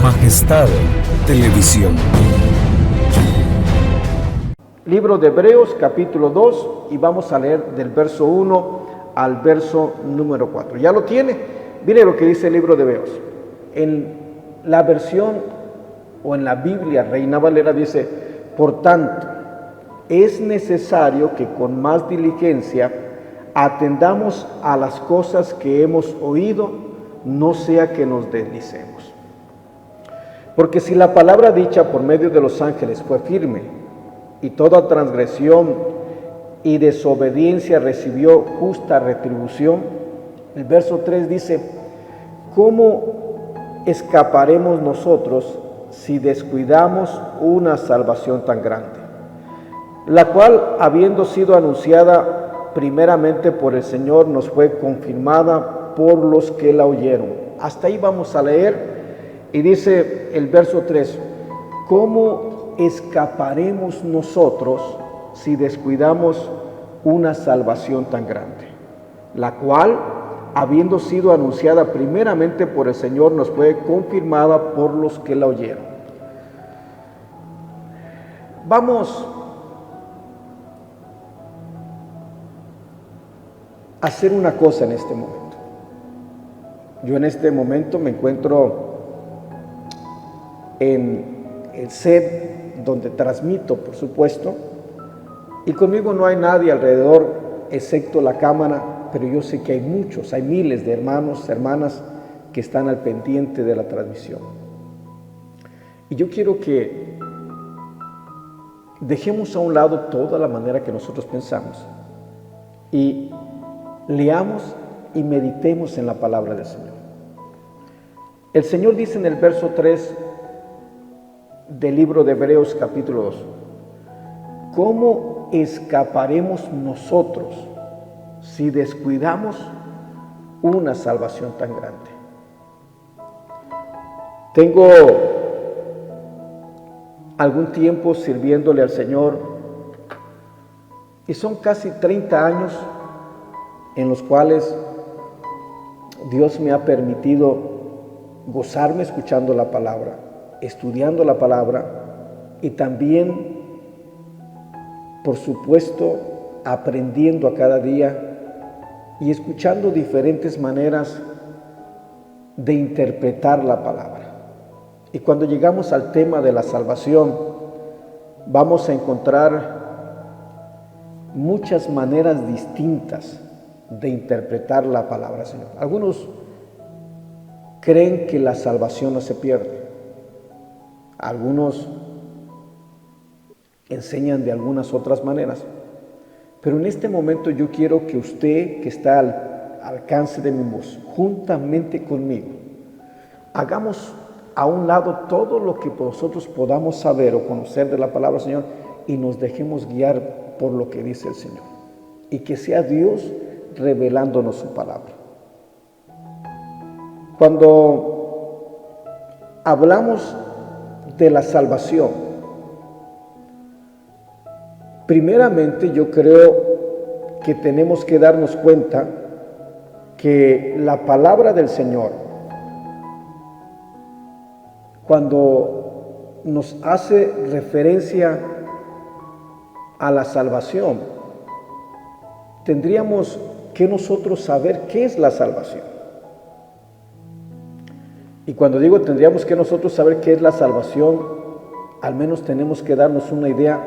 Majestad Televisión. Libro de Hebreos, capítulo 2, y vamos a leer del verso 1 al verso número 4. ¿Ya lo tiene? Mire lo que dice el libro de Hebreos. En la versión o en la Biblia Reina Valera dice: por tanto, es necesario que con más diligencia atendamos a las cosas que hemos oído, no sea que nos deslicemos. Porque si la palabra dicha por medio de los ángeles fue firme, y toda transgresión y desobediencia recibió justa retribución, el verso 3 dice: ¿cómo escaparemos nosotros si descuidamos una salvación tan grande, la cual, habiendo sido anunciada primeramente por el Señor, nos fue confirmada por los que la oyeron? Hasta ahí vamos a leer, y dice el verso 3: ¿cómo escaparemos nosotros si descuidamos una salvación tan grande, la cual, habiendo sido anunciada primeramente por el Señor, nos fue confirmada por los que la oyeron? Vamos a hacer una cosa en este momento. Yo en este momento me encuentro en el set donde transmito, por supuesto, y conmigo no hay nadie alrededor excepto la cámara, pero yo sé que hay muchos, hay miles de hermanos, hermanas que están al pendiente de la transmisión. Y yo quiero que dejemos a un lado toda la manera que nosotros pensamos y leamos y meditemos en la palabra del Señor. El Señor dice en el verso 3 del libro de Hebreos capítulo 2: ¿cómo escaparemos nosotros si descuidamos una salvación tan grande? Tengo algún tiempo sirviéndole al Señor, y son casi 30 años en los cuales Dios me ha permitido gozarme escuchando la palabra, estudiando la palabra, y también, por supuesto, aprendiendo a cada día y escuchando diferentes maneras de interpretar la palabra. Y cuando llegamos al tema de la salvación, vamos a encontrar muchas maneras distintas de interpretar la palabra, Señor. Algunos creen que la salvación no se pierde. Algunos enseñan de algunas otras maneras. Pero en este momento yo quiero que usted, que está al alcance de mi voz, juntamente conmigo, hagamos a un lado todo lo que nosotros podamos saber o conocer de la palabra del Señor, y nos dejemos guiar por lo que dice el Señor, y que sea Dios revelándonos su palabra. Cuando hablamos de la salvación, primeramente yo creo que tenemos que darnos cuenta que la palabra del Señor, cuando nos hace referencia a la salvación, tendríamos que nosotros saber qué es la salvación. Y cuando digo tendríamos que nosotros saber qué es la salvación, al menos tenemos que darnos una idea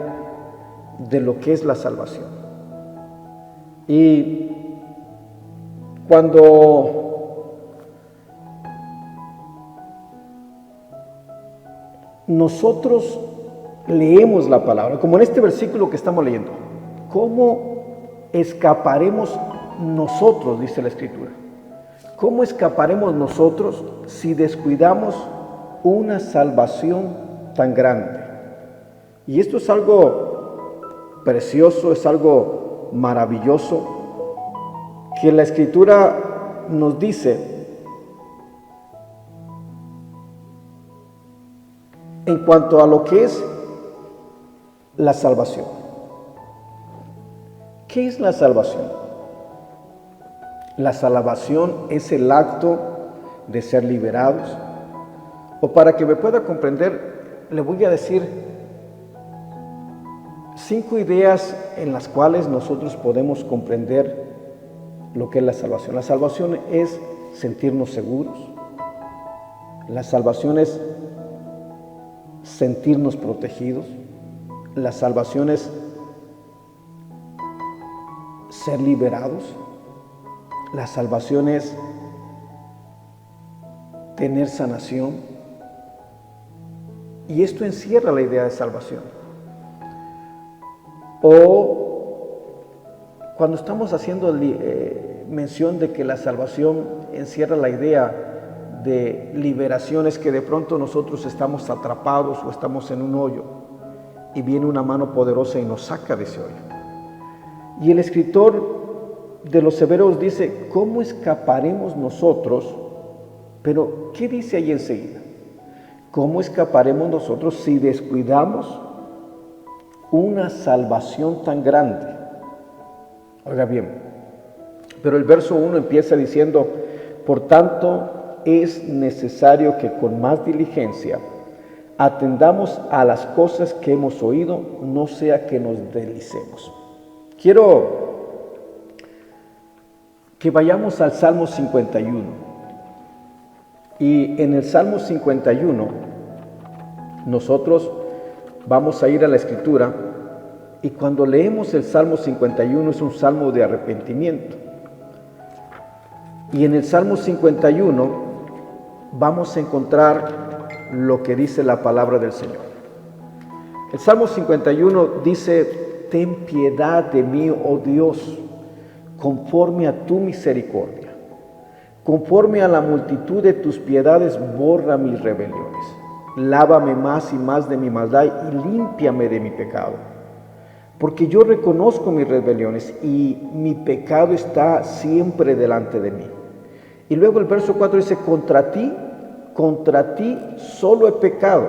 de lo que es la salvación. Y cuando nosotros leemos la palabra, como en este versículo que estamos leyendo, ¿cómo escaparemos nosotros?, dice la Escritura. ¿Cómo escaparemos nosotros si descuidamos una salvación tan grande? Y esto es algo precioso, es algo maravilloso, que la Escritura nos dice en cuanto a lo que es la salvación. ¿Qué es la salvación? La salvación es el acto de ser liberados, o para que me pueda comprender, le voy a decir 5 ideas en las cuales nosotros podemos comprender lo que es la salvación. La salvación es sentirnos seguros. La salvación es sentirnos protegidos. La salvación es ser liberados. La salvación es tener sanación. Y esto encierra la idea de salvación. O cuando estamos haciendo mención de que la salvación encierra la idea de liberación, es que de pronto nosotros estamos atrapados o estamos en un hoyo y viene una mano poderosa y nos saca de ese hoyo. Y el escritor de los Hebreos dice, ¿cómo escaparemos nosotros? Pero, ¿qué dice ahí enseguida? ¿Cómo escaparemos nosotros si descuidamos una salvación tan grande? Oiga bien, pero el verso 1 empieza diciendo, por tanto, es necesario que con más diligencia atendamos a las cosas que hemos oído, no sea que nos deslicemos. Quiero que vayamos al Salmo 51. Y en el Salmo 51, nosotros vamos a ir a la Escritura, y cuando leemos el Salmo 51 es un salmo de arrepentimiento. Y en el Salmo 51 vamos a encontrar lo que dice la palabra del Señor. El Salmo 51 dice, ten piedad de mí, oh Dios, conforme a tu misericordia. Conforme a la multitud de tus piedades, borra mis rebeliones. Lávame más y más de mi maldad y límpiame de mi pecado. Porque yo reconozco mis rebeliones y mi pecado está siempre delante de mí. Y luego el verso 4 dice, contra ti solo he pecado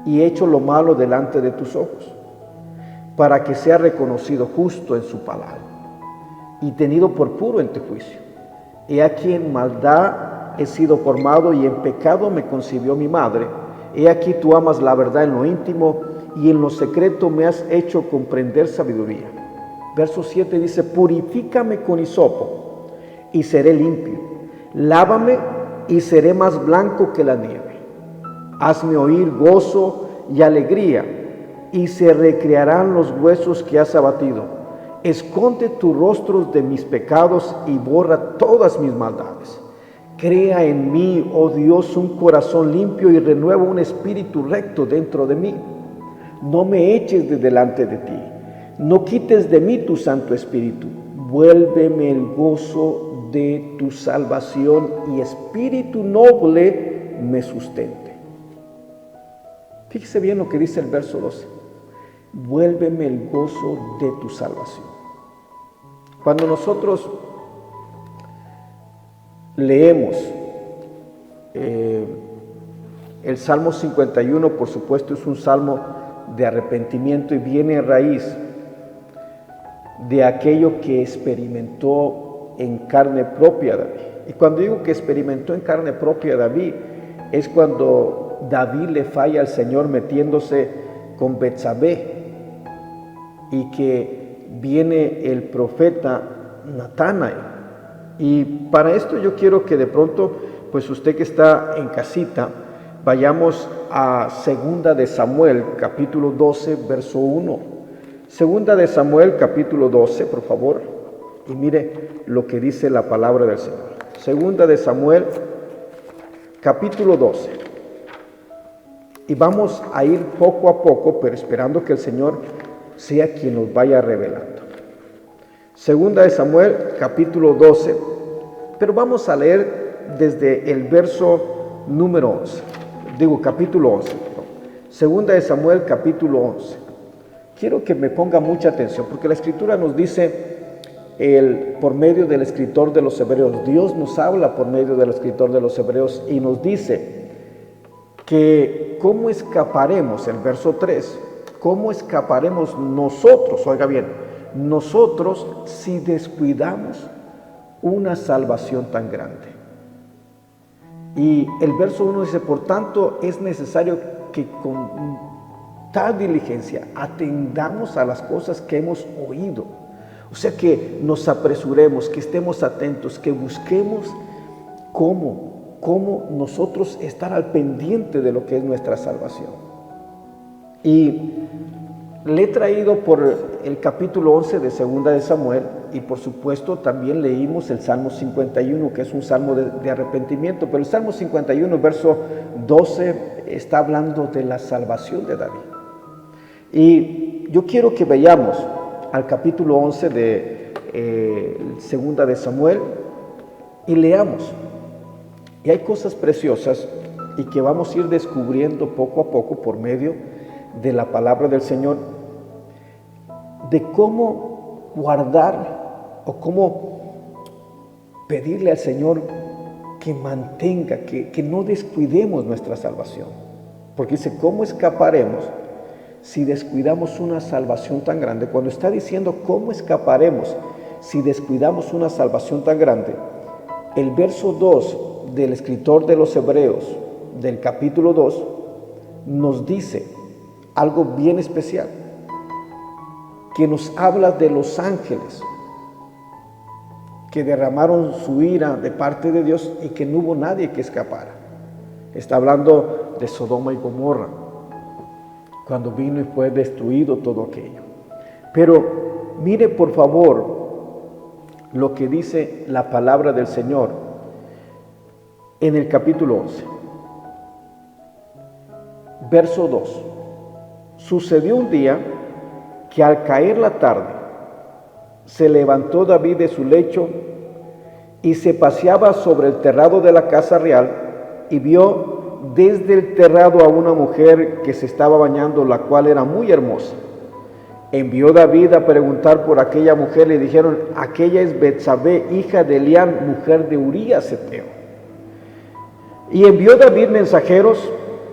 y he hecho lo malo delante de tus ojos, para que sea reconocido justo en su palabra y tenido por puro en tu juicio. He aquí en maldad he sido formado y en pecado me concibió mi madre. He aquí tú amas la verdad en lo íntimo y en lo secreto me has hecho comprender sabiduría. Verso 7 dice, purifícame con hisopo y seré limpio. Lávame y seré más blanco que la nieve. Hazme oír gozo y alegría y se recrearán los huesos que has abatido. Esconde tus rostros de mis pecados y borra todas mis maldades. Crea en mí, oh Dios, un corazón limpio y renueva un espíritu recto dentro de mí. No me eches de delante de ti, no quites de mí tu Santo Espíritu. Vuélveme el gozo de tu salvación y espíritu noble me sustente. Fíjese bien lo que dice el verso 12. Vuélveme el gozo de tu salvación. Cuando nosotros leemos el Salmo 51, por supuesto, es un salmo de arrepentimiento y viene a raíz de aquello que experimentó en carne propia David. Y cuando digo que experimentó en carne propia David, es cuando David le falla al Señor metiéndose con Betsabé y que viene el profeta Natanael. Y para esto yo quiero que de pronto, pues usted que está en casita, vayamos a Segunda de Samuel, capítulo 12, verso 1. Segunda de Samuel, capítulo 12, por favor, y mire lo que dice la palabra del Señor. Segunda de Samuel, capítulo 12. Y vamos a ir poco a poco, pero esperando que el Señor sea quien nos vaya revelando. Segunda de Samuel, capítulo 12, pero vamos a leer desde el verso número 11. Capítulo 11. Perdón. Segunda de Samuel, capítulo 11. Quiero que me ponga mucha atención, porque la Escritura nos dice, por medio del escritor de los Hebreos, Dios nos habla por medio del escritor de los Hebreos y nos dice que cómo escaparemos, el verso 3, cómo escaparemos nosotros, oiga bien, nosotros si descuidamos una salvación tan grande. Y el verso 1 dice, por tanto es necesario que con tal diligencia atendamos a las cosas que hemos oído. O sea, que nos apresuremos, que estemos atentos, que busquemos cómo nosotros estar al pendiente de lo que es nuestra salvación. Y le he traído por el capítulo 11 de Segunda de Samuel, y por supuesto también leímos el Salmo 51, que es un salmo de arrepentimiento, pero el Salmo 51, verso 12, está hablando de la salvación de David. Y yo quiero que vayamos al capítulo 11 de Segunda de Samuel y leamos. Y hay cosas preciosas y que vamos a ir descubriendo poco a poco por medio de la palabra del Señor, de cómo guardar o cómo pedirle al Señor que mantenga, que no descuidemos nuestra salvación. Porque dice, ¿cómo escaparemos si descuidamos una salvación tan grande? Cuando está diciendo cómo escaparemos si descuidamos una salvación tan grande, el verso 2 del escritor de los Hebreos, del capítulo 2, nos dice algo bien especial, que nos habla de los ángeles que derramaron su ira de parte de Dios y que no hubo nadie que escapara. Está hablando de Sodoma y Gomorra, cuando vino y fue destruido todo aquello. Pero mire por favor lo que dice la palabra del Señor en el capítulo 11, verso 2. Sucedió un día que al caer la tarde se levantó David de su lecho y se paseaba sobre el terrado de la casa real y vio desde el terrado a una mujer que se estaba bañando, la cual era muy hermosa. Envió David a preguntar por aquella mujer, le dijeron, aquella es Betsabé, hija de Elián, mujer de Urías Eteo. Y envió David mensajeros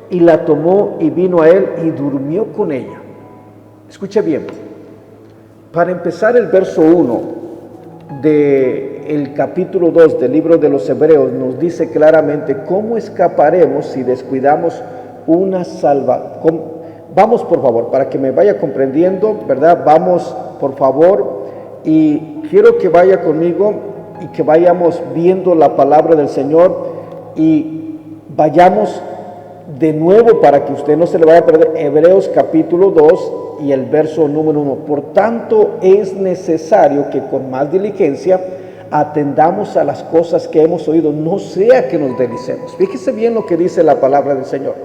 y la tomó y vino a él y durmió con ella. Escuche bien, para empezar el verso 1 del capítulo 2 del libro de los Hebreos nos dice claramente cómo escaparemos si descuidamos una salvación. Vamos por favor, para que me vaya comprendiendo, ¿verdad? Vamos por favor, y quiero que vaya conmigo y que vayamos viendo la palabra del Señor y vayamos de nuevo para que usted no se le vaya a perder. Hebreos capítulo 2 y el verso número 1. Por tanto es necesario que con más diligencia atendamos a las cosas que hemos oído, no sea que nos deslicemos. Fíjese bien lo que dice la palabra del Señor.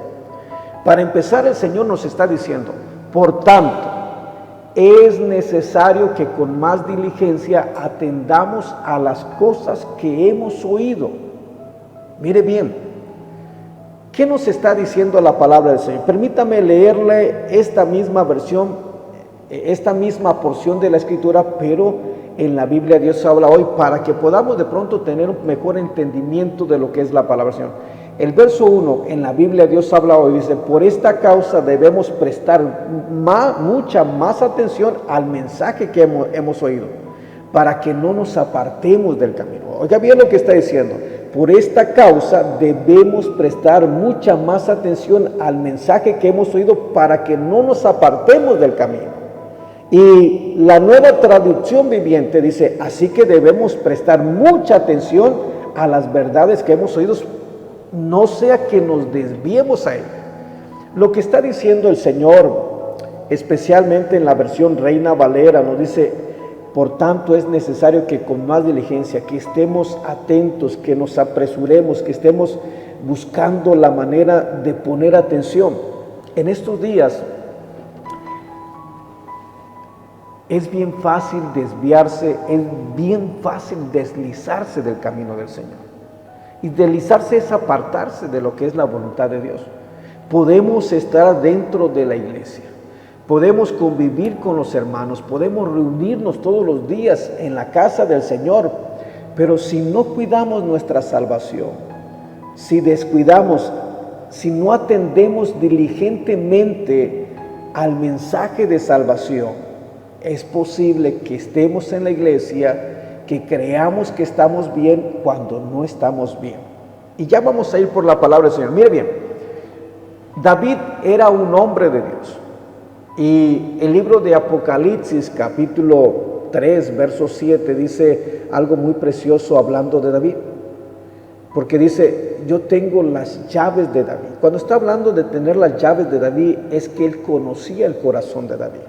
Para empezar, el Señor nos está diciendo, por tanto es necesario que con más diligencia atendamos a las cosas que hemos oído. Mire bien, ¿qué nos está diciendo la palabra del Señor? Permítame leerle esta misma versión, esta misma porción de la Escritura, pero en la Biblia Dios habla hoy para que podamos de pronto tener un mejor entendimiento de lo que es la palabra del Señor. El verso 1 en la Biblia Dios habla hoy, dice, por esta causa debemos prestar mucha más atención al mensaje que hemos oído, para que no nos apartemos del camino. Oiga bien lo que está diciendo. Por esta causa debemos prestar mucha más atención al mensaje que hemos oído para que no nos apartemos del camino. Y la Nueva Traducción Viviente dice, así que debemos prestar mucha atención a las verdades que hemos oído, no sea que nos desviemos a él. Lo que está diciendo el Señor, especialmente en la versión Reina Valera, nos dice, por tanto es necesario que con más diligencia, que estemos atentos, que nos apresuremos, que estemos buscando la manera de poner atención. En estos días es bien fácil desviarse, es bien fácil deslizarse del camino del Señor. Y deslizarse es apartarse de lo que es la voluntad de Dios. Podemos estar dentro de la iglesia, podemos convivir con los hermanos, podemos reunirnos todos los días en la casa del Señor, pero si no cuidamos nuestra salvación, si descuidamos, si no atendemos diligentemente al mensaje de salvación, es posible que estemos en la iglesia, que creamos que estamos bien cuando no estamos bien. Y ya vamos a ir por la palabra del Señor. Mire bien, David era un hombre de Dios. Y el libro de Apocalipsis, capítulo 3, verso 7, dice algo muy precioso hablando de David. Porque dice, yo tengo las llaves de David. Cuando está hablando de tener las llaves de David, es que él conocía el corazón de David.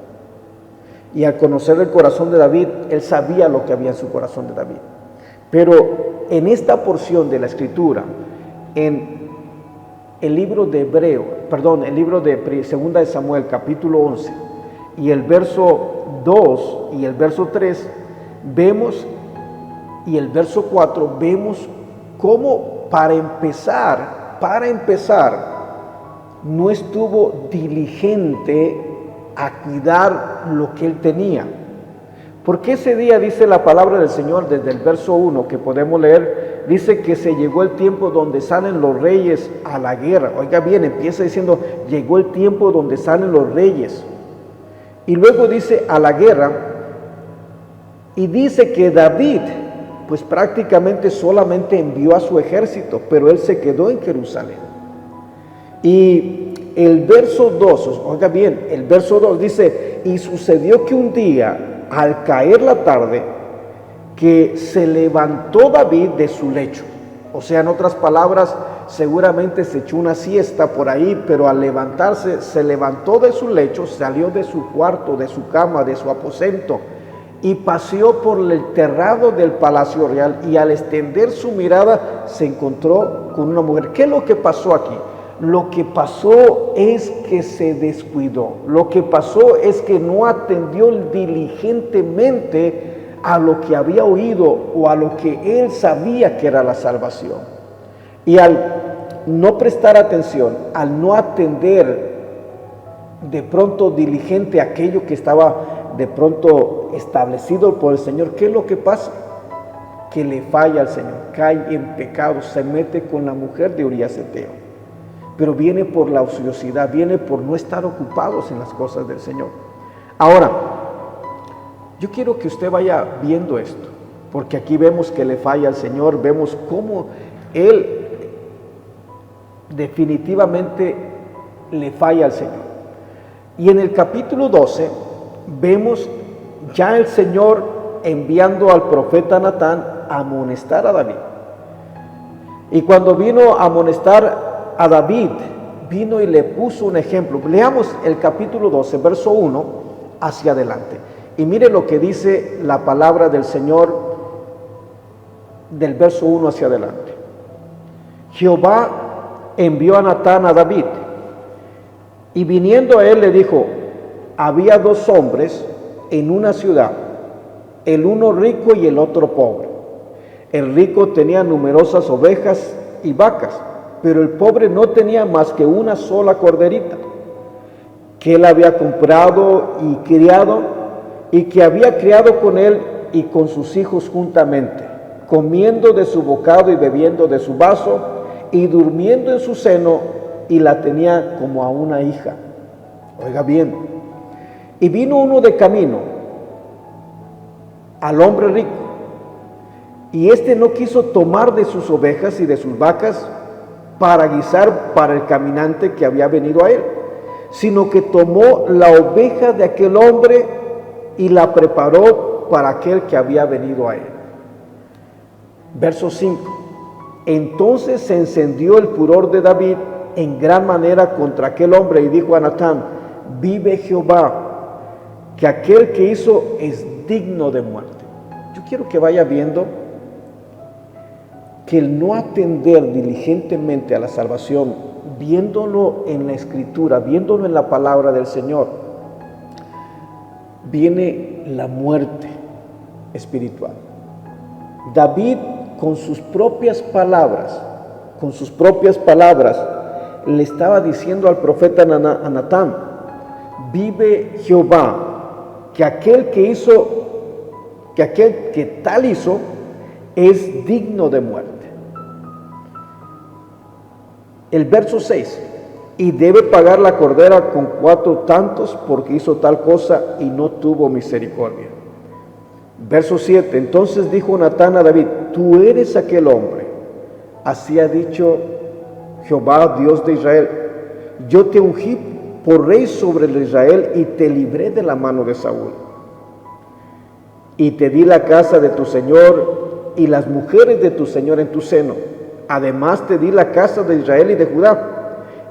Y al conocer el corazón de David, él sabía lo que había en su corazón de David. Pero en esta porción de la Escritura, en el libro de el libro de Segunda de Samuel, capítulo 11, y el verso 2 y el verso 3, vemos, y el verso 4, vemos cómo para empezar, no estuvo diligente a cuidar lo que él tenía. Porque ese día dice la palabra del Señor desde el verso 1 que podemos leer, dice que se llegó el tiempo donde salen los reyes a la guerra. Oiga bien, empieza diciendo, llegó el tiempo donde salen los reyes. Y luego dice a la guerra, y dice que David, pues prácticamente solamente envió a su ejército, pero él se quedó en Jerusalén. Y el verso 2, oiga bien, el verso 2 dice, y sucedió que un día, al caer la tarde, que se levantó David de su lecho. O sea, en otras palabras, seguramente se echó una siesta por ahí, pero al levantarse, se levantó de su lecho, salió de su cuarto, de su cama, de su aposento, y paseó por el terrado del palacio real, y al extender su mirada se encontró con una mujer. ¿Qué es lo que pasó aquí? Lo que pasó es que se descuidó. Lo que pasó es que no atendió diligentemente a lo que había oído o a lo que él sabía que era la salvación. Y al no prestar atención, al no atender de pronto diligente aquello que estaba de pronto establecido por el Señor, ¿qué es lo que pasa? Que le falla al Señor, cae en pecado, se mete con la mujer de Urías Eteo. Pero viene por la ociosidad, viene por no estar ocupados en las cosas del Señor. Ahora, yo quiero que usted vaya viendo esto, porque aquí vemos que le falla al Señor, vemos cómo Él definitivamente le falla al Señor. Y en el capítulo 12 vemos ya el Señor enviando al profeta Natán a amonestar a David. Y cuando vino a amonestar a David, vino y le puso un ejemplo. Leamos el capítulo 12, verso 1 hacia adelante. Y mire lo que dice la palabra del Señor del verso 1 hacia adelante. Jehová envió a Natán a David, y viniendo a él le dijo, había dos hombres en una ciudad, el uno rico y el otro pobre. El rico tenía numerosas ovejas y vacas, pero el pobre no tenía más que una sola corderita, que él había comprado y criado, y que había criado con él y con sus hijos juntamente, comiendo de su bocado y bebiendo de su vaso, y durmiendo en su seno, y la tenía como a una hija. Oiga bien, y vino uno de camino al hombre rico, y éste no quiso tomar de sus ovejas y de sus vacas para guisar para el caminante que había venido a él, sino que tomó la oveja de aquel hombre y la preparó para aquel que había venido a él. Verso 5. Entonces se encendió el furor de David en gran manera contra aquel hombre y dijo a Natán, vive Jehová, que aquel que hizo es digno de muerte. Yo quiero que vaya viendo que el no atender diligentemente a la salvación, viéndolo en la Escritura, viéndolo en la palabra del Señor, viene la muerte espiritual. David con sus propias palabras, le estaba diciendo al profeta Natán, vive Jehová, que aquel que tal hizo es digno de muerte. El verso 6, y debe pagar la cordera con 4 tantos porque hizo tal cosa y no tuvo misericordia. Verso 7, entonces dijo Natán a David, tú eres aquel hombre. Así ha dicho Jehová, Dios de Israel: yo te ungí por rey sobre el Israel y te libré de la mano de Saúl. Y te di la casa de tu Señor y las mujeres de tu Señor en tu seno. Además te di la casa de Israel y de Judá.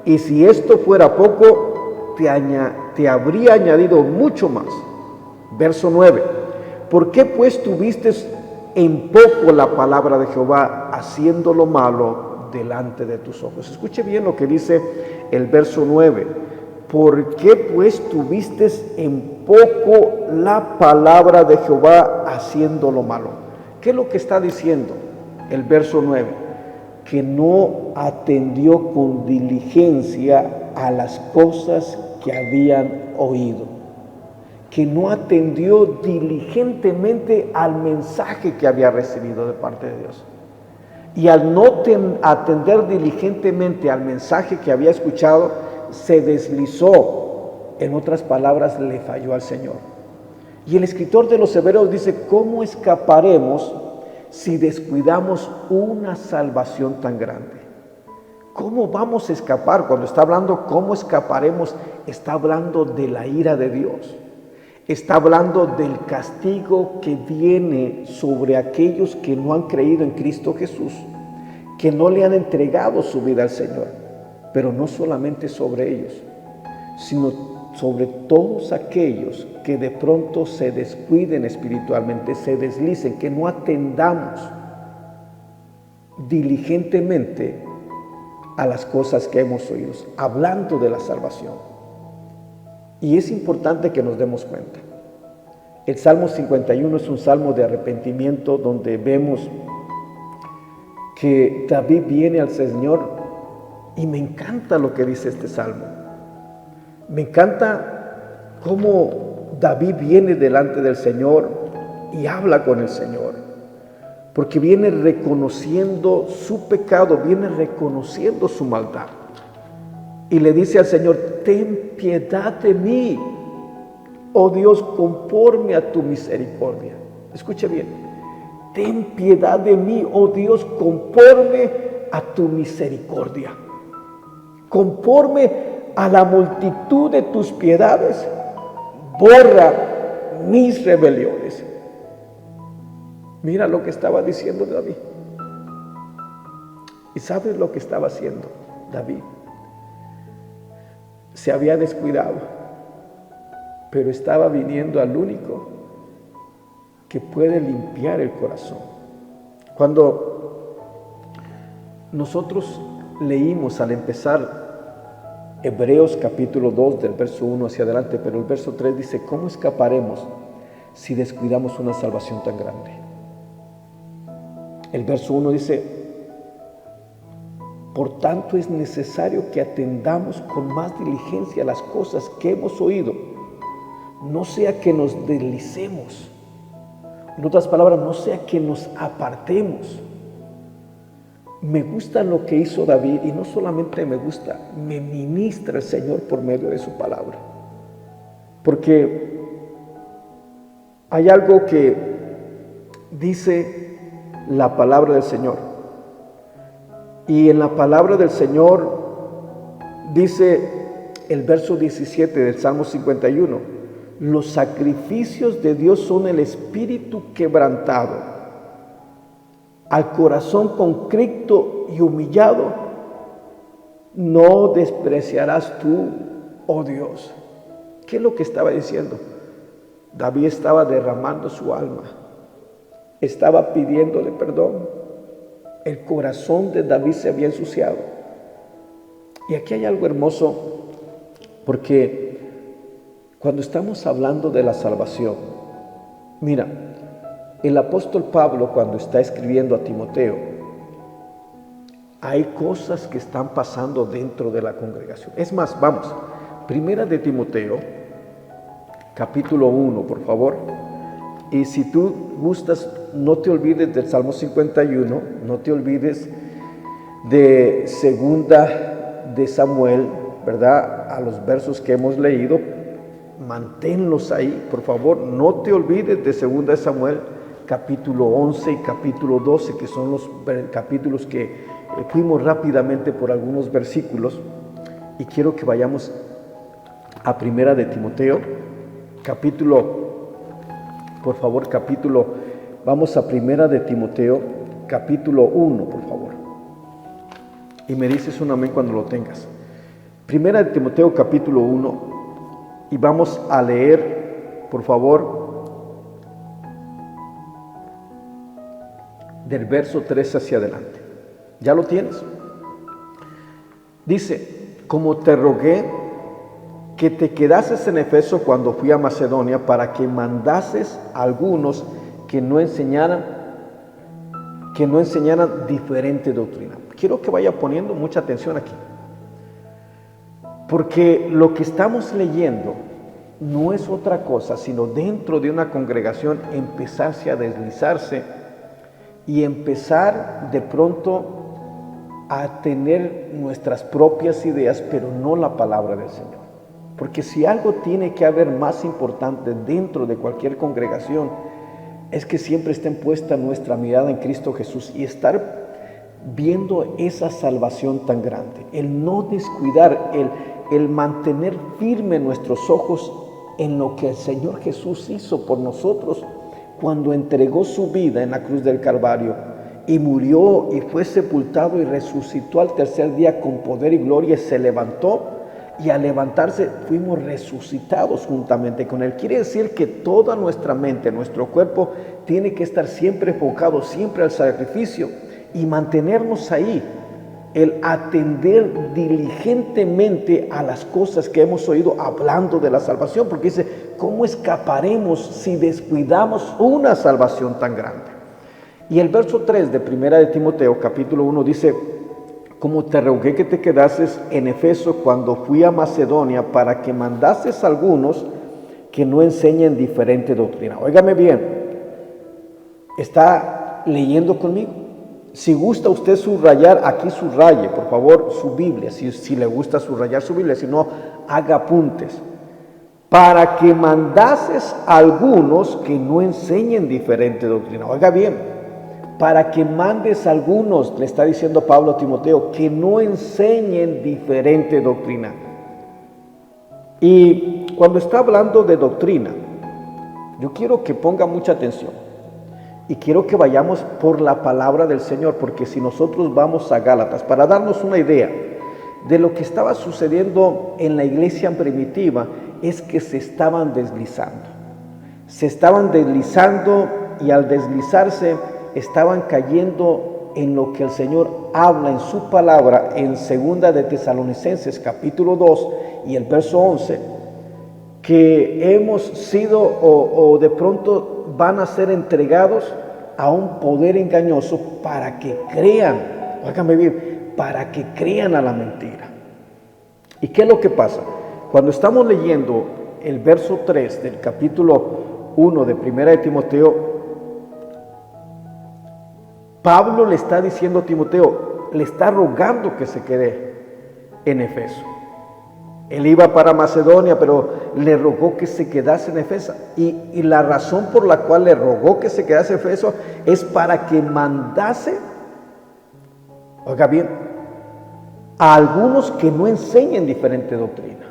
Y si esto fuera poco, te habría añadido mucho más. Verso 9. ¿Por qué pues tuviste en poco la palabra de Jehová, haciendo lo malo delante de tus ojos? Escuche bien lo que dice el verso 9. ¿Por qué pues tuviste en poco la palabra de Jehová, haciendo lo malo? ¿Qué es lo que está diciendo el verso 9? Que no atendió con diligencia a las cosas que habían oído, que no atendió diligentemente al mensaje que había recibido de parte de Dios. Y al no atender diligentemente al mensaje que había escuchado, se deslizó. En otras palabras, le falló al Señor. Y el escritor de los Hebreos dice: ¿cómo escaparemos si descuidamos una salvación tan grande? ¿Cómo vamos a escapar? Cuando está hablando cómo escaparemos, está hablando de la ira de Dios. Está hablando del castigo que viene sobre aquellos que no han creído en Cristo Jesús, que no le han entregado su vida al Señor. Pero no solamente sobre ellos, sino sobre todos aquellos que de pronto se descuiden espiritualmente, se deslicen, que no atendamos diligentemente a las cosas que hemos oído, hablando de la salvación. Y es importante que nos demos cuenta. El Salmo 51 es un salmo de arrepentimiento, donde vemos que David viene al Señor, y me encanta lo que dice este salmo. Me encanta cómo David viene delante del Señor y habla con el Señor, porque viene reconociendo su pecado, viene reconociendo su maldad, y le dice al Señor: ten piedad de mí, oh Dios, conforme a tu misericordia. Escuche bien: ten piedad de mí, oh Dios, conforme a tu misericordia. Conforme a la multitud de tus piedades, borra mis rebeliones. Mira lo que estaba diciendo David. ¿Y sabes lo que estaba haciendo David? Se había descuidado, pero estaba viniendo al único que puede limpiar el corazón. Cuando nosotros leímos al empezar Hebreos capítulo 2, del verso 1 hacia adelante, pero el verso 3 dice: ¿cómo escaparemos si descuidamos una salvación tan grande? El verso 1 dice: por tanto es necesario que atendamos con más diligencia las cosas que hemos oído, no sea que nos deslicemos. En otras palabras, no sea que nos apartemos. Me gusta lo que hizo David, y no solamente me gusta, me ministra el Señor por medio de su palabra. Porque hay algo que dice la palabra del Señor. Y en la palabra del Señor dice el verso 17 del Salmo 51: los sacrificios de Dios son el espíritu quebrantado. Al corazón contrito y humillado no despreciarás tú, oh Dios. ¿Qué es lo que estaba diciendo? David estaba derramando su alma, estaba pidiéndole perdón. El corazón de David se había ensuciado. Y aquí hay algo hermoso, porque cuando estamos hablando de la salvación, mira, el apóstol Pablo, cuando está escribiendo a Timoteo, hay cosas que están pasando dentro de la congregación. Es más, vamos, primera de Timoteo, capítulo 1, por favor. Y si tú gustas, no te olvides del Salmo 51, no te olvides de segunda de Samuel, ¿verdad? A los versos que hemos leído, manténlos ahí, por favor. No te olvides de segunda de Samuel, capítulo 11 y capítulo 12, que son los capítulos que fuimos rápidamente por algunos versículos y quiero que vayamos a Primera de Timoteo, vamos a Primera de Timoteo, capítulo 1, por favor. Y me dices un amén cuando lo tengas. Primera de Timoteo, capítulo 1, y vamos a leer, por favor, del verso 3 hacia adelante. ¿Ya lo tienes? Dice: como te rogué que te quedases en Efeso cuando fui a Macedonia, para que mandases a algunos que no enseñaran diferente doctrina. Quiero que vaya poniendo mucha atención aquí, porque lo que estamos leyendo no es otra cosa sino dentro de una congregación empezarse a deslizarse y empezar de pronto a tener nuestras propias ideas, pero no la palabra del Señor. Porque si algo tiene que haber más importante dentro de cualquier congregación, es que siempre esté puesta nuestra mirada en Cristo Jesús y estar viendo esa salvación tan grande. El no descuidar, el mantener firme nuestros ojos en lo que el Señor Jesús hizo por nosotros cuando entregó su vida en la cruz del Calvario y murió y fue sepultado y resucitó al tercer día con poder y gloria y se levantó. Y al levantarse fuimos resucitados juntamente con Él. Quiere decir que toda nuestra mente, nuestro cuerpo, tiene que estar siempre enfocado, siempre al sacrificio y mantenernos ahí. El atender diligentemente a las cosas que hemos oído hablando de la salvación. Porque dice, ¿cómo escaparemos si descuidamos una salvación tan grande? Y el verso 3 de Primera de Timoteo, capítulo 1, dice: como te rogué que te quedases en Efeso cuando fui a Macedonia, para que mandases a algunos que no enseñen diferente doctrina. Óigame bien, ¿está leyendo conmigo? Si gusta usted subrayar, aquí subraye, por favor, su Biblia. Si le gusta subrayar su Biblia, si no, haga apuntes. Para que mandases a algunos que no enseñen diferente doctrina. Oiga bien. Para que mandes a algunos, le está diciendo Pablo a Timoteo, que no enseñen diferente doctrina. Y cuando está hablando de doctrina, yo quiero que ponga mucha atención y quiero que vayamos por la palabra del Señor, porque si nosotros vamos a Gálatas, para darnos una idea de lo que estaba sucediendo en la iglesia primitiva, es que se estaban deslizando y al deslizarse estaban cayendo en lo que el Señor habla en su palabra en Segunda de Tesalonicenses capítulo 2 y el verso 11, que hemos sido o de pronto van a ser entregados a un poder engañoso para que crean, óigame bien, para que crean a la mentira. ¿Y qué es lo que pasa? Cuando estamos leyendo el verso 3 del capítulo 1 de Primera de Timoteo, Pablo le está diciendo a Timoteo, le está rogando que se quede en Efeso. Él iba para Macedonia, pero le rogó que se quedase en Efeso. Y la razón por la cual le rogó que se quedase en Efeso es para que mandase, oiga bien, a algunos que no enseñen diferente doctrina.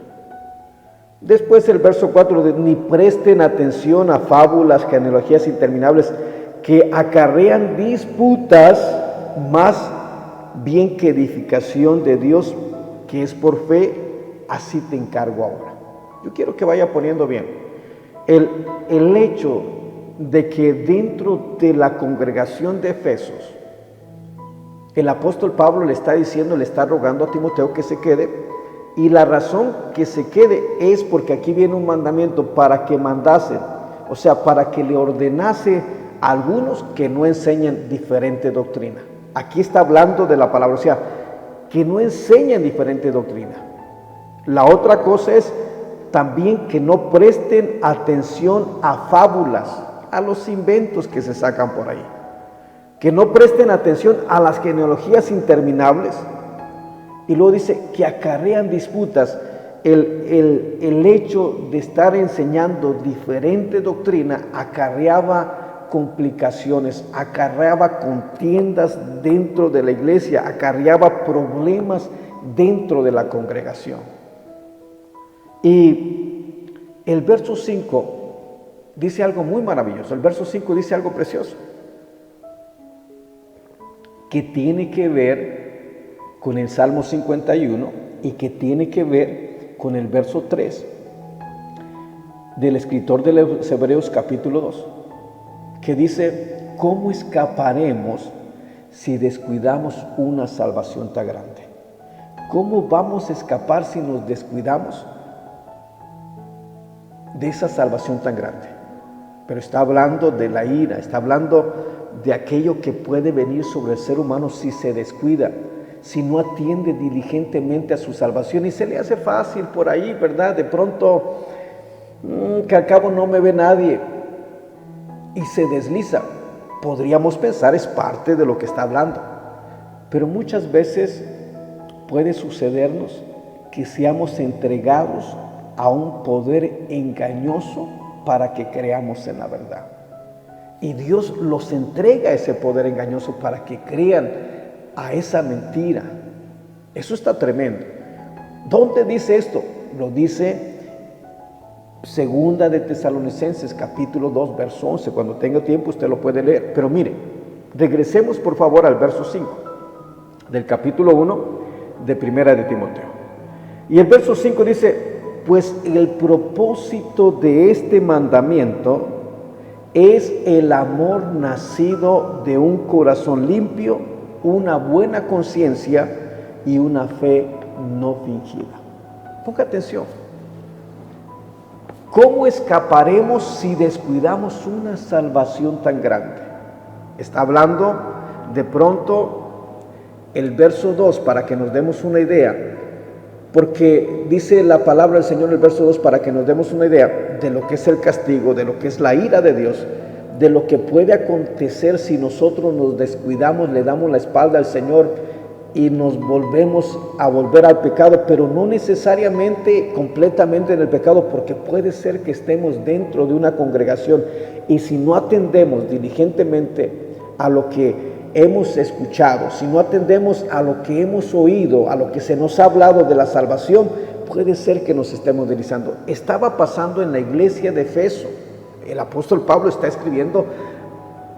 Después el verso 4, ni presten atención a fábulas, genealogías interminables, que acarrean disputas, más bien que edificación de Dios, que es por fe, así te encargo ahora. Yo quiero que vaya poniendo bien el hecho de que dentro de la congregación de Efesos, el apóstol Pablo le está diciendo, le está rogando a Timoteo que se quede, y la razón que se quede es porque aquí viene un mandamiento para que mandase, o sea, para que le ordenase algunos que no enseñan diferente doctrina. Aquí está hablando de la palabra, o sea, que no enseñan diferente doctrina. La otra cosa es también que no presten atención a fábulas, a los inventos que se sacan por ahí. Que no presten atención a las genealogías interminables. Y luego dice que acarrean disputas. El hecho de estar enseñando diferente doctrina acarreaba complicaciones, acarreaba contiendas dentro de la iglesia, acarreaba problemas dentro de la congregación. Y el verso 5 dice algo muy maravilloso. El verso 5 dice algo precioso, que tiene que ver con el Salmo 51 y que tiene que ver con el verso 3 del escritor de los Hebreos capítulo 2, que dice: ¿cómo escaparemos si descuidamos una salvación tan grande? ¿Cómo vamos a escapar si nos descuidamos de esa salvación tan grande? Pero está hablando de la ira, está hablando de aquello que puede venir sobre el ser humano si se descuida, si no atiende diligentemente a su salvación y se le hace fácil por ahí, ¿verdad? De pronto, que al cabo no me ve nadie, y se desliza. Podríamos pensar es parte de lo que está hablando, pero muchas veces puede sucedernos que seamos entregados a un poder engañoso para que creamos en la verdad. Y Dios los entrega a ese poder engañoso para que crean a esa mentira. Eso está tremendo. ¿Dónde dice esto? Lo dice Segunda de Tesalonicenses, capítulo 2, verso 11. Cuando tenga tiempo usted lo puede leer. Pero mire, regresemos por favor al verso 5 del capítulo 1 de Primera de Timoteo. Y el verso 5 dice: pues el propósito de este mandamiento es el amor nacido de un corazón limpio, una buena conciencia y una fe no fingida. Ponga atención. ¿Cómo escaparemos si descuidamos una salvación tan grande? Está hablando de pronto el verso 2 para que nos demos una idea, porque dice la palabra del Señor en el verso 2 para que nos demos una idea de lo que es el castigo, de lo que es la ira de Dios, de lo que puede acontecer si nosotros nos descuidamos, le damos la espalda al Señor y nos volvemos a volver al pecado, pero no necesariamente completamente en el pecado, porque puede ser que estemos dentro de una congregación y si no atendemos diligentemente a lo que hemos escuchado, si no atendemos a lo que hemos oído, a lo que se nos ha hablado de la salvación, puede ser que nos estemos deslizando. Estaba pasando en la iglesia de Efeso. El apóstol Pablo está escribiendo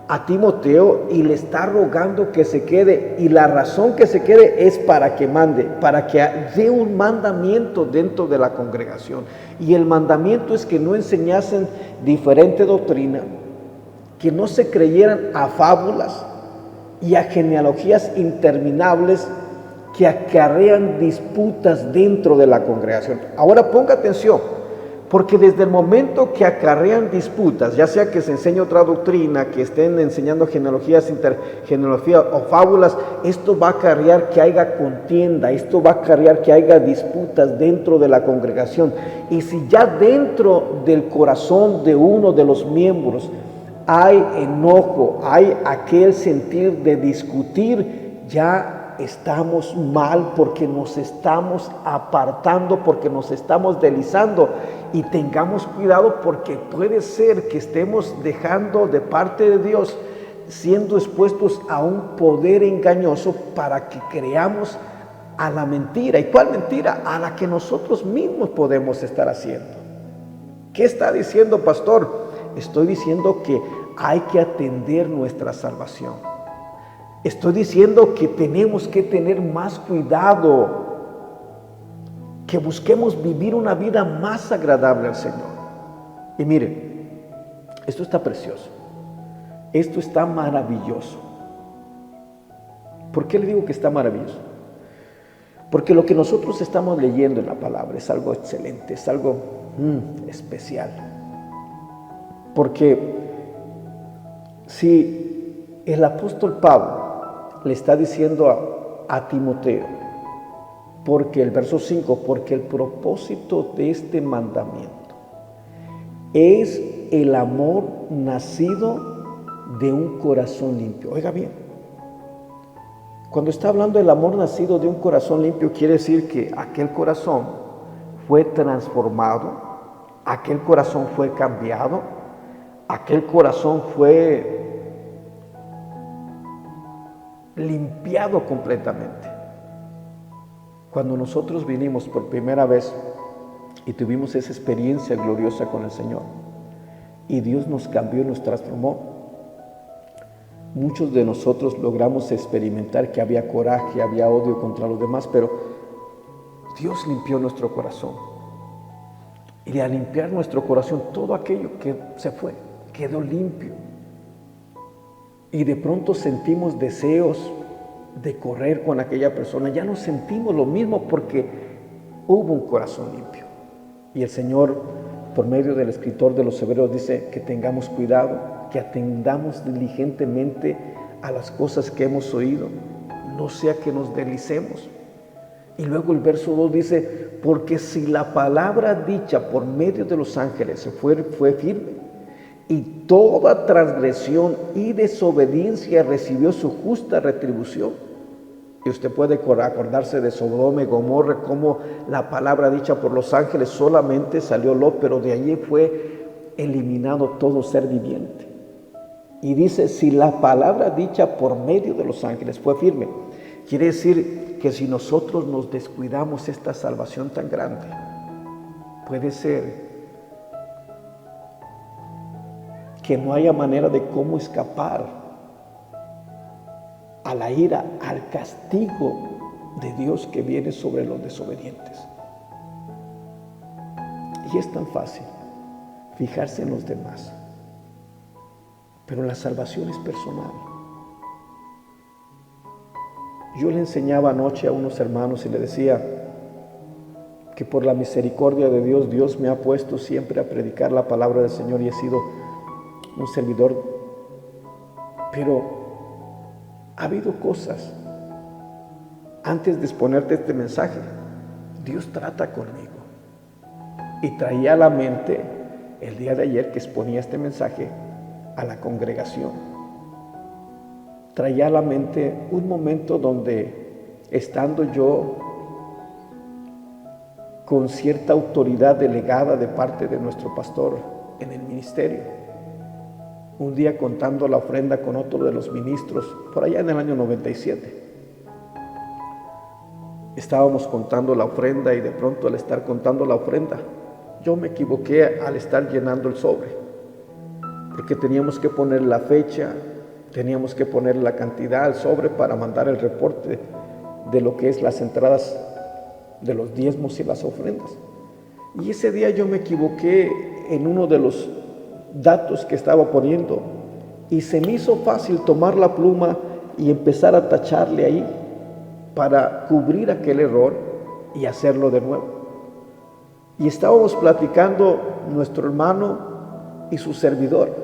a Timoteo y le está rogando que se quede, y la razón que se quede es para que mande, para que dé un mandamiento dentro de la congregación, y el mandamiento es que no enseñasen diferente doctrina, que no se creyeran a fábulas y a genealogías interminables que acarrean disputas dentro de la congregación. Ahora ponga atención, porque desde el momento que acarrean disputas, ya sea que se enseñe otra doctrina, que estén enseñando genealogías o fábulas, esto va a acarrear que haya contienda, esto va a acarrear que haya disputas dentro de la congregación. Y si ya dentro del corazón de uno de los miembros hay enojo, hay aquel sentir de discutir, ya estamos mal, porque nos estamos apartando, porque nos estamos deslizando. Y tengamos cuidado, porque puede ser que estemos dejando de parte de Dios, siendo expuestos a un poder engañoso para que creamos a la mentira. ¿Y cuál mentira? A la que nosotros mismos podemos estar haciendo. ¿Qué está diciendo, pastor? Estoy diciendo que hay que atender nuestra salvación. Estoy diciendo que tenemos que tener más cuidado, que busquemos vivir una vida más agradable al Señor. Y mire, esto está precioso, esto está maravilloso. ¿Por qué le digo que está maravilloso? Porque lo que nosotros estamos leyendo en la palabra es algo excelente, es algo especial. Porque si el apóstol Pablo le está diciendo a Timoteo, porque el verso 5, porque el propósito de este mandamiento es el amor nacido de un corazón limpio. Oiga bien, cuando está hablando del amor nacido de un corazón limpio, quiere decir que aquel corazón fue transformado, aquel corazón fue cambiado, aquel corazón fue limpiado completamente. Cuando nosotros vinimos por primera vez y tuvimos esa experiencia gloriosa con el Señor, y Dios nos cambió y nos transformó, muchos de nosotros logramos experimentar que había coraje, había odio contra los demás, pero Dios limpió nuestro corazón. Y al limpiar nuestro corazón, todo aquello que se fue, quedó limpio. Y de pronto sentimos deseos de correr con aquella persona. Ya no sentimos lo mismo porque hubo un corazón limpio. Y el Señor, por medio del escritor de los Hebreos, dice que tengamos cuidado, que atendamos diligentemente a las cosas que hemos oído, no sea que nos deslicemos. Y luego el verso 2 dice, porque si la palabra dicha por medio de los ángeles fue firme, y toda transgresión y desobediencia recibió su justa retribución. Y usted puede acordarse de Sodoma y Gomorra, como la palabra dicha por los ángeles solamente salió Lot, pero de allí fue eliminado todo ser viviente. Y dice, si la palabra dicha por medio de los ángeles fue firme, quiere decir que si nosotros nos descuidamos esta salvación tan grande, puede ser que no haya manera de cómo escapar a la ira, al castigo de Dios que viene sobre los desobedientes. Y es tan fácil fijarse en los demás, pero la salvación es personal. Yo le enseñaba anoche a unos hermanos y le decía que por la misericordia de Dios, Dios me ha puesto siempre a predicar la palabra del Señor y he sido un servidor, pero ha habido cosas. Antes de exponerte este mensaje, Dios trata conmigo. Y traía a la mente el día de ayer que exponía este mensaje a la congregación. Traía a la mente un momento donde, estando yo con cierta autoridad delegada de parte de nuestro pastor en el ministerio, un día contando la ofrenda con otro de los ministros, por allá en el año 97. Estábamos contando la ofrenda y de pronto al estar contando la ofrenda, yo me equivoqué al estar llenando el sobre, porque teníamos que poner la fecha, teníamos que poner la cantidad al sobre para mandar el reporte de lo que es las entradas de los diezmos y las ofrendas. Y ese día yo me equivoqué en uno de los datos que estaba poniendo y se me hizo fácil tomar la pluma y empezar a tacharle ahí para cubrir aquel error y hacerlo de nuevo. Y estábamos platicando nuestro hermano y su servidor,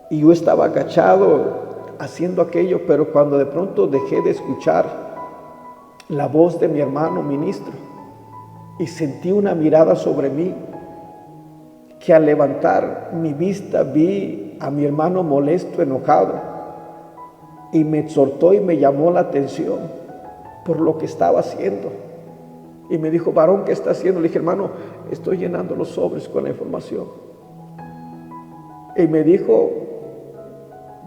y yo estaba agachado haciendo aquello, pero cuando de pronto dejé de escuchar la voz de mi hermano ministro y sentí una mirada sobre mí, que al levantar mi vista vi a mi hermano molesto, enojado, y me exhortó y me llamó la atención por lo que estaba haciendo. Y me dijo, varón, ¿qué está haciendo? Le dije, hermano, estoy llenando los sobres con la información. Y me dijo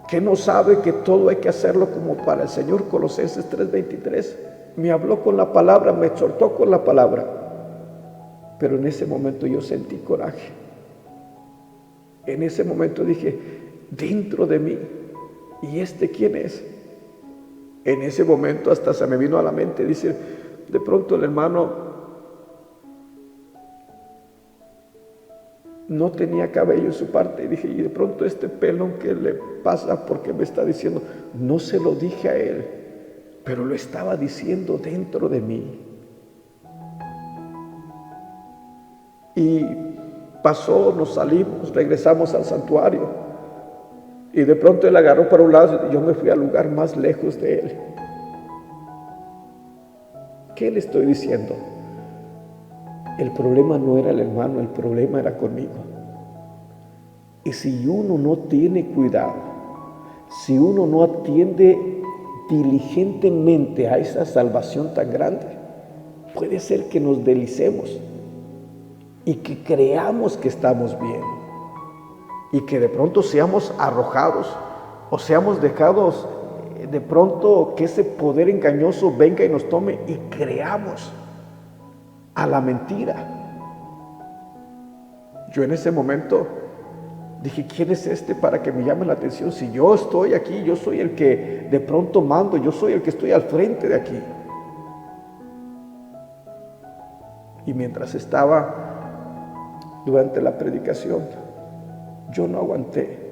que no sabe que todo hay que hacerlo como para el Señor, Colosenses 3:23. Me habló con la palabra, me exhortó con la palabra, pero en ese momento yo sentí coraje. En ese momento dije, dentro de mí, ¿y este quién es? En ese momento hasta se me vino a la mente, dice, de pronto el hermano no tenía cabello en su parte, y dije, y de pronto este pelón, ¿qué le pasa? Porque me está diciendo, no se lo dije a él, pero lo estaba diciendo dentro de mí. Y pasó, nos salimos, regresamos al santuario, y de pronto él agarró para un lado y yo me fui al lugar más lejos de él. ¿Qué le estoy diciendo? El problema no era el hermano, el problema era conmigo. Y si uno no tiene cuidado, si uno no atiende diligentemente a esa salvación tan grande, puede ser que nos deslicemos y que creamos que estamos bien. y que de pronto seamos arrojados o seamos dejados de pronto que ese poder engañoso venga y nos tome y creamos a la mentira. Yo en ese momento dije, ¿quién es este para que me llame la atención? Si yo estoy aquí, yo soy el que de pronto mando, yo soy el que estoy al frente de aquí. Y mientras estaba durante la predicación, yo no aguanté.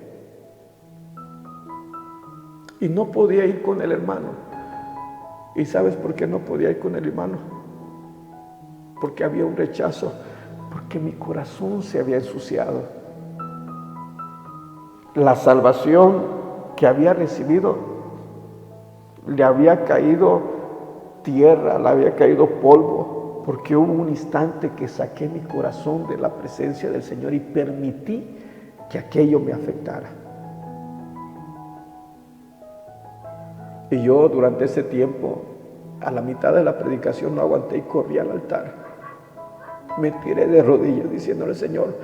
Y no podía ir con el hermano. ¿Y sabes por qué no podía ir con el hermano? Porque había un rechazo, porque mi corazón se había ensuciado. La salvación que había recibido, le había caído tierra, le había caído polvo, porque hubo un instante que saqué mi corazón de la presencia del Señor y permití que aquello me afectara. Y yo durante ese tiempo, a la mitad de la predicación, no aguanté y corrí al altar. Me tiré de rodillas diciéndole, Señor,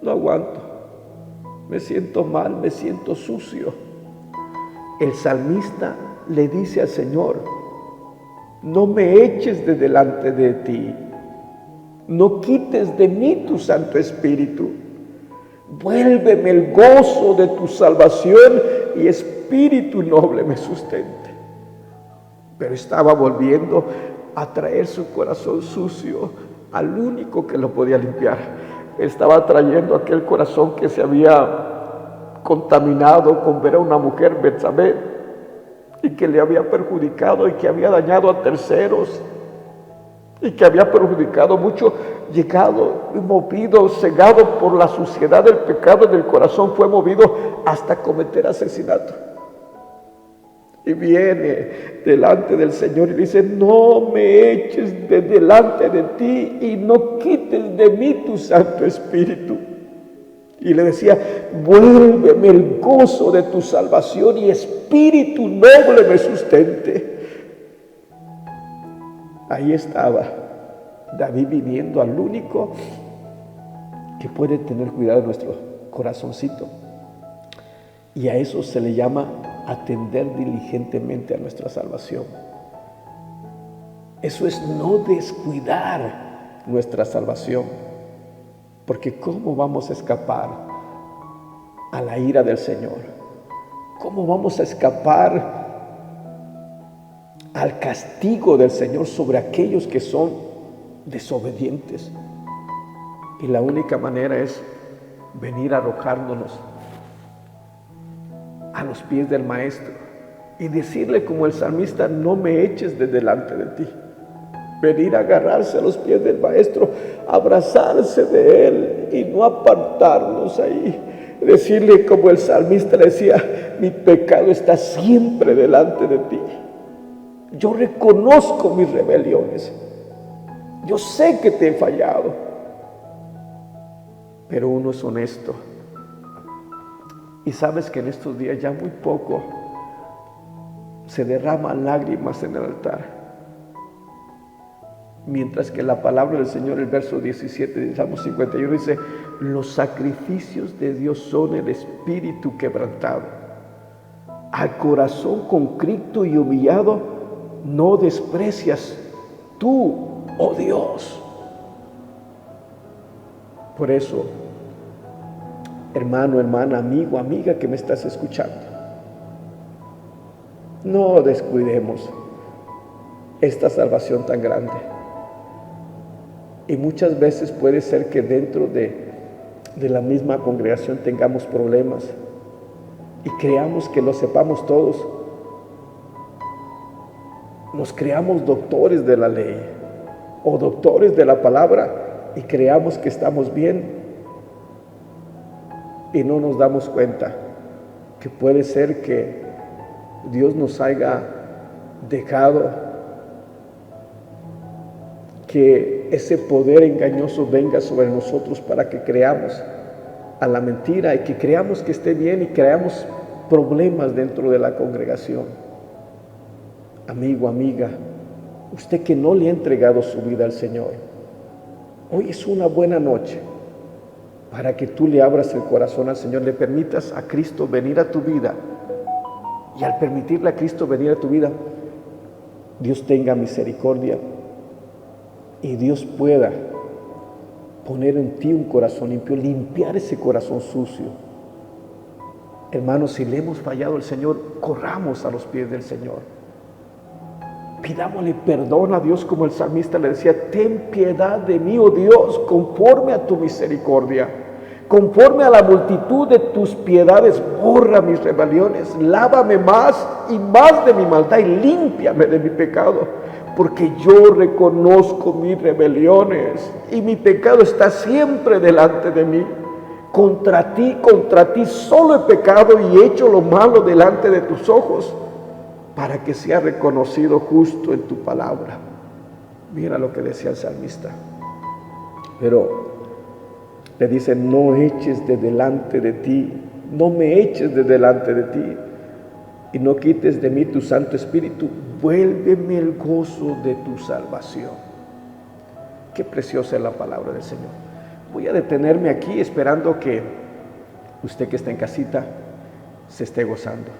no aguanto, me siento mal, me siento sucio. El salmista le dice al Señor, no me eches de delante de ti, no quites de mí tu Santo Espíritu, vuélveme el gozo de tu salvación y espíritu noble me sustente. Pero estaba volviendo a traer su corazón sucio al único que lo podía limpiar. Estaba trayendo aquel corazón que se había contaminado con ver a una mujer, Betsabé, y que le había perjudicado y que había dañado a terceros y que había perjudicado mucho, llegado y movido, cegado por la suciedad del pecado del corazón, fue movido hasta cometer asesinato. Y viene delante del Señor y dice, no me eches de delante de ti y no quites de mí tu Santo Espíritu. Y le decía, vuélveme el gozo de tu salvación y espíritu noble me sustente. Ahí estaba David viniendo al único que puede tener cuidado de nuestro corazoncito. Y a eso se le llama atender diligentemente a nuestra salvación. Eso es no descuidar nuestra salvación. Porque ¿cómo vamos a escapar a la ira del Señor? ¿Cómo vamos a escapar al castigo del Señor sobre aquellos que son desobedientes? Y la única manera es venir arrojándonos a los pies del Maestro y decirle como el salmista, no me eches de delante de ti. Venir a agarrarse a los pies del Maestro, abrazarse de Él y no apartarnos ahí. Decirle como el salmista le decía, mi pecado está siempre delante de ti. Yo reconozco mis rebeliones. Yo sé que te he fallado. Pero uno es honesto. Y sabes que en estos días ya muy poco se derraman lágrimas en el altar. Mientras que la palabra del Señor, el verso 17 de Salmo 51 dice, los sacrificios de Dios son el espíritu quebrantado. Al corazón contrito y humillado no desprecias tú, oh Dios. Por eso, hermano, hermana, amigo, amiga que me estás escuchando, no descuidemos esta salvación tan grande. Y muchas veces puede ser que dentro de la misma congregación tengamos problemas y creamos que lo sepamos todos. Nos creamos doctores de la ley o doctores de la palabra y creamos que estamos bien y no nos damos cuenta que puede ser que Dios nos haya dejado que ese poder engañoso venga sobre nosotros para que creamos a la mentira y que creamos que esté bien y creamos problemas dentro de la congregación. Amigo, amiga, usted que no le ha entregado su vida al Señor, hoy es una buena noche para que tú le abras el corazón al Señor, le permitas a Cristo venir a tu vida. Y al permitirle a Cristo venir a tu vida, Dios tenga misericordia y Dios pueda poner en ti un corazón limpio, limpiar ese corazón sucio. Hermanos, si le hemos fallado al Señor, corramos a los pies del Señor. Pidámosle perdón a Dios, como el salmista le decía: ten piedad de mí, oh Dios, conforme a tu misericordia. Conforme a la multitud de tus piedades, borra mis rebeliones, lávame más y más de mi maldad y límpiame de mi pecado, porque yo reconozco mis rebeliones y mi pecado está siempre delante de mí. Contra ti solo he pecado y he hecho lo malo delante de tus ojos, para que sea reconocido justo en tu palabra. Mira lo que decía el salmista. Pero le dice: no eches de delante de ti, no me eches de delante de ti, y no quites de mí tu Santo Espíritu, vuélveme el gozo de tu salvación. Qué preciosa es la palabra del Señor. Voy a detenerme aquí esperando que usted que está en casita se esté gozando.